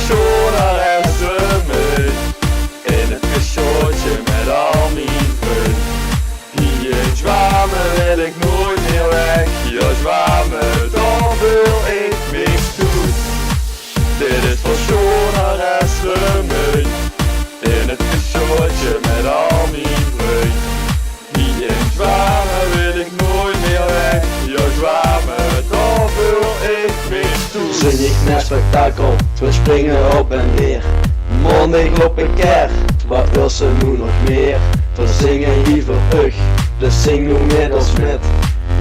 schoner en zwemmen in het cachootje met al mijn vrienden. Hier in Zwamen wil ik nooit meer weg. Ja, Zwamen, daar wil ik mee toe. Dit is voor schoner en zwemmen in het cachootje met al mijn vrienden. Hier in Zwamen wil ik nooit meer weg. Ja, Zwamen, daar wil ik mee toe. Zing ik naar spektakel, we springen op en neer. Mondig loop ik er, wat wil ze nu nog meer? We zingen liever ug, dus zing nu met ons met.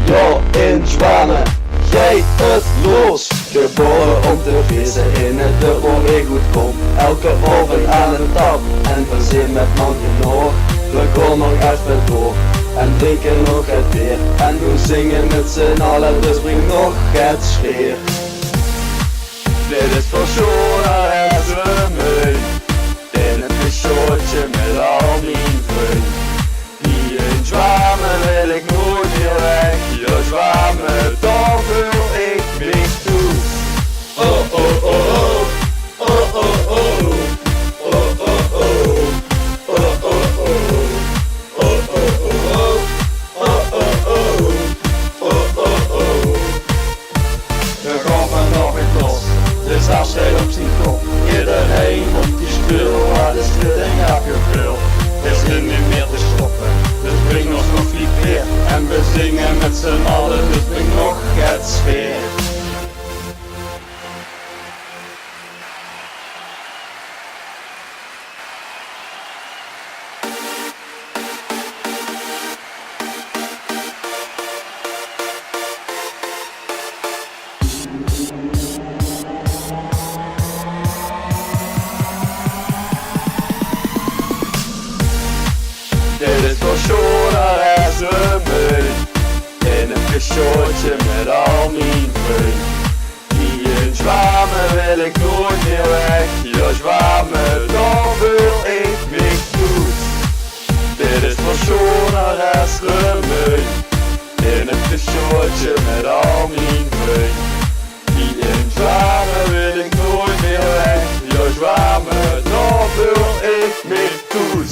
Ja, in Zwanen, jij het los. Geboren om te vissen in het dorp waar ik goed kom. Elke oven aan de tap en verzin met man genoeg. We gaan nog even door en drinken nog het bier. En doen zingen met z'n allen, dus breng nog het sfeer. Dit is voor schoner en zwemmen in het cachootje met al mijn vrienden. Hier in Zwamen wil ik nooit meer weg. Ja, Zwamen, daar wil ik mee toe. Oh oh oh oh, oh oh oh, oh oh oh, oh oh oh, oh oh oh, oh oh oh, oh oh. We gaan nog eens los. Dus als hij op zijn kop, iedereen op die spul, waar de schutting afgevuld. Er is er niet meer te stoppen, dus breng ons nog niet weer. En we zingen met z'n allen, dus breng nog het sfeer. Dit is voor schoner en zwemmen in het cachootje met al mijn vrienden. Hier in Zwamen wil ik nooit meer weg. Ja, Zwamen, daar wil ik mee toe. Dit is voor schoner en zwemmen in het cachootje met al mijn vrienden. Hier in Zwamen wil ik nooit meer weg. Ja, Zwamen, daar wil ik mee toe.